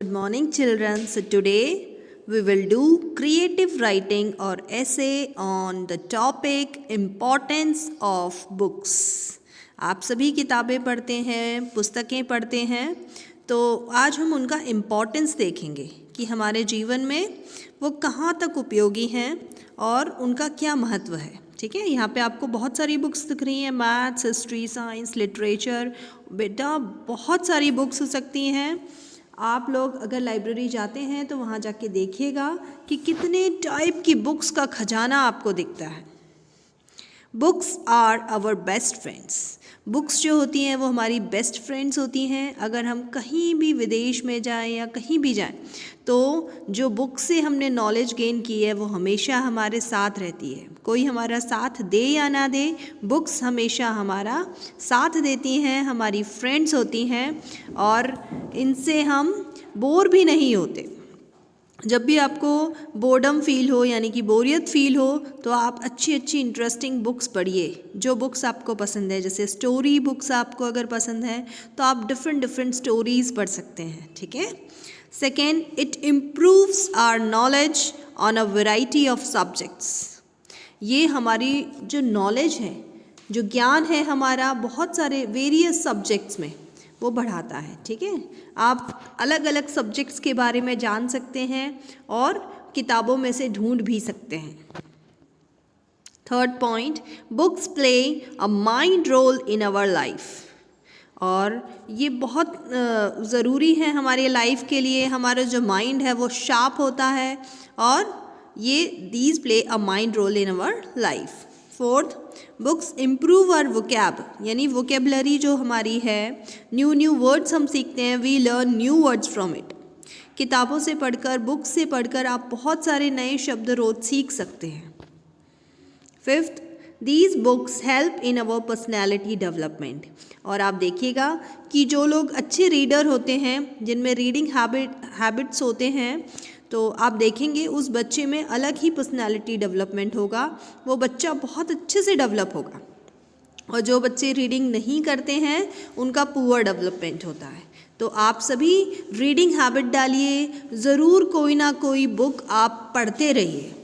Good morning, children. So, today we will do creative writing or essay on the topic importance of books. आप सभी किताबें पढ़ते हैं, पुस्तकें पढ़ते हैं, तो आज हम उनका इम्पोर्टेंस देखेंगे कि हमारे जीवन में वो कहाँ तक उपयोगी हैं और उनका क्या महत्व है। ठीक है, यहाँ पे आपको बहुत सारी बुक्स दिख रही हैं, मैथ्स, हिस्ट्री, साइंस, लिटरेचर। बेटा बहुत सारी बुक्स हो सकती हैं। आप लोग अगर लाइब्रेरी जाते हैं तो वहाँ जाके देखिएगा कि कितने टाइप की बुक्स का खजाना आपको दिखता है। Books are our best friends. Books जो होती हैं वो हमारी बेस्ट फ्रेंड्स होती हैं। अगर हम कहीं भी विदेश में जाएं या कहीं भी जाएं तो जो बुक से हमने नॉलेज गेन की है वो हमेशा हमारे साथ रहती है। कोई हमारा साथ दे या ना दे, बुक्स हमेशा हमारा साथ देती हैं, हमारी फ्रेंड्स होती हैं और इनसे हम बोर भी नहीं होते। जब भी आपको बोर्डम फील हो यानी कि बोरियत फील हो तो आप अच्छी अच्छी इंटरेस्टिंग बुक्स पढ़िए, जो बुक्स आपको पसंद है। जैसे स्टोरी बुक्स आपको अगर पसंद है तो आप डिफरेंट स्टोरीज़ पढ़ सकते हैं। ठीक है। Second, it improves our knowledge on a variety of subjects. ये हमारी जो नॉलेज है, जो ज्ञान है हमारा बहुत सारे वेरियस सब्जेक्ट्स में वो बढ़ाता है। ठीक है, आप अलग अलग सब्जेक्ट्स के बारे में जान सकते हैं और किताबों में से ढूंढ भी सकते हैं। Third point, books play a mind role in our life. और ये बहुत ज़रूरी है हमारे लाइफ के लिए। हमारा जो माइंड है वो शार्प होता है और ये these play a mind role in our life. Fourth, books improve our vocab, यानी वोकेबलरी जो हमारी है, न्यू वर्ड्स हम सीखते हैं, we learn new words from it. किताबों से पढ़कर, बुक्स से पढ़कर आप बहुत सारे नए शब्द रोज सीख सकते हैं। Fifth, these books help in our personality development. और आप देखिएगा कि जो लोग अच्छे रीडर होते हैं, जिनमें रीडिंग हैबिट्स होते हैं, तो आप देखेंगे उस बच्चे में अलग ही पर्सनालिटी डेवलपमेंट होगा। वो बच्चा बहुत अच्छे से डेवलप होगा। और जो बच्चे रीडिंग नहीं करते हैं उनका पुअर डेवलपमेंट होता है। तो आप सभी रीडिंग हैबिट डालिए, ज़रूर कोई ना कोई बुक आप पढ़ते रहिए।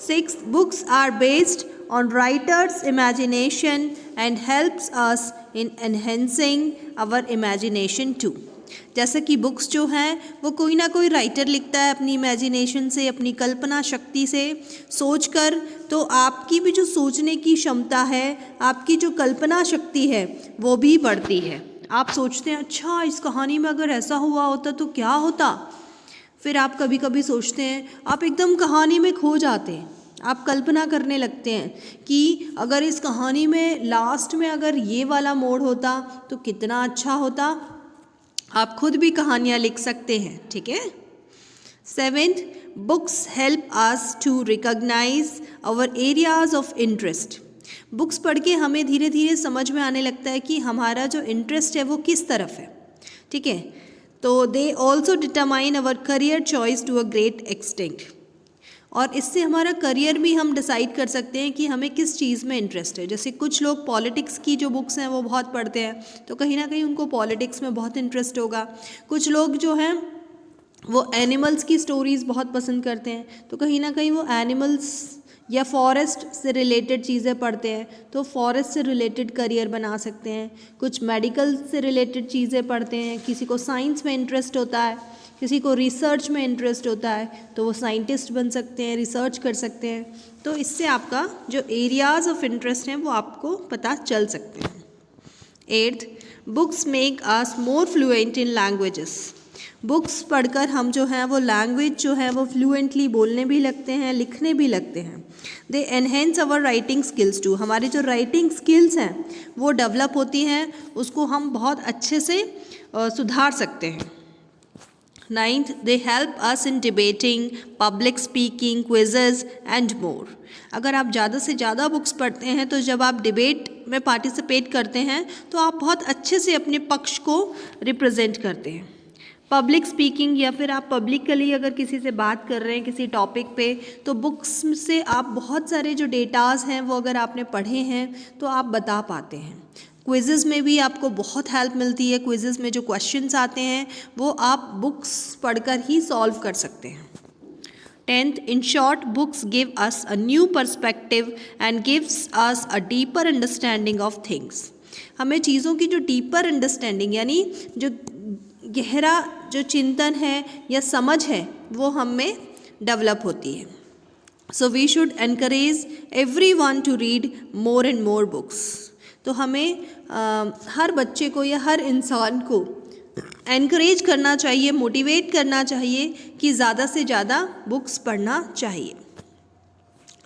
Six, books are based on writers' imagination and helps us in enhancing our imagination too। जैसे कि बुक्स जो हैं वो कोई ना कोई राइटर लिखता है अपनी इमेजिनेशन से, अपनी कल्पना शक्ति से सोचकर, तो आपकी भी जो सोचने की क्षमता है, आपकी जो कल्पना शक्ति है वो भी बढ़ती है। आप सोचते हैं अच्छा इस कहानी में अगर ऐसा हुआ होता तो क्या होता। फिर आप कभी कभी सोचते हैं, आप एकदम कहानी में खो जाते हैं। आप कल्पना करने लगते हैं कि अगर इस कहानी में लास्ट में अगर ये वाला मोड़ होता तो कितना अच्छा होता। आप खुद भी कहानियाँ लिख सकते हैं। ठीक है। Seventh, books help us to recognise our areas of interest. Books पढ़ के हमें धीरे धीरे समझ में आने लगता है कि हमारा जो इंटरेस्ट है वो किस तरफ है। ठीक है। तो they also determine our career choice to a great extent. और इससे हमारा करियर भी हम डिसाइड कर सकते हैं कि हमें किस चीज़ में इंटरेस्ट है। जैसे कुछ लोग पॉलिटिक्स की जो बुक्स हैं वो बहुत पढ़ते हैं, तो कहीं ना कहीं उनको पॉलिटिक्स में बहुत इंटरेस्ट होगा। कुछ लोग जो हैं वो एनिमल्स की स्टोरीज़ बहुत पसंद करते हैं, तो कहीं ना कहीं वो एनिमल्स या फॉरेस्ट से रिलेटेड चीज़ें पढ़ते हैं, तो फॉरेस्ट से रिलेटेड करियर बना सकते हैं। कुछ मेडिकल से रिलेटेड चीज़ें पढ़ते हैं, किसी को साइंस में इंटरेस्ट होता है, किसी को रिसर्च में इंटरेस्ट होता है, तो वो साइंटिस्ट बन सकते हैं, रिसर्च कर सकते हैं। तो इससे आपका जो एरियाज़ ऑफ इंटरेस्ट हैं वो आपको पता चल सकते हैं। Eighth, books make us more fluent in languages. Books पढ़कर हम जो हैं वो लैंग्वेज जो है वो फ्लुएंटली बोलने भी लगते हैं, लिखने भी लगते हैं। They enhance our writing skills too. हमारी जो राइटिंग स्किल्स हैं वो डेवलप होती हैं, उसको हम बहुत अच्छे से सुधार सकते हैं। Ninth, they help us in debating, public speaking, quizzes and more. अगर आप ज़्यादा से ज़्यादा बुक्स पढ़ते हैं तो जब आप डिबेट में पार्टिसिपेट करते हैं तो आप बहुत अच्छे से अपने पक्ष को रिप्रेजेंट करते हैं। पब्लिक स्पीकिंग, या फिर आप पब्लिकली अगर किसी से बात कर रहे हैं किसी टॉपिक पे, तो बुक्स से आप बहुत सारे जो डेटाज हैं वो अगर आपने पढ़े हैं तो आप बता पाते हैं। क्विज़ेस में भी आपको बहुत हेल्प मिलती है। क्विज़ेस में जो क्वेश्चंस आते हैं वो आप बुक्स पढ़कर ही सॉल्व कर सकते हैं। 10th, in short, books give us a new perspective and gives us a deeper understanding of things. हमें चीज़ों की जो डीपर अंडरस्टैंडिंग यानी जो गहरा जो चिंतन है या समझ है वो हम में डेवलप होती है। So we should encourage everyone to read more and more books. तो हमें हर बच्चे को या हर इंसान को एनकरेज करना चाहिए, मोटिवेट करना चाहिए कि ज़्यादा से ज़्यादा बुक्स पढ़ना चाहिए।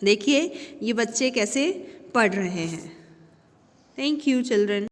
देखिए ये बच्चे कैसे पढ़ रहे हैं। Thank you children.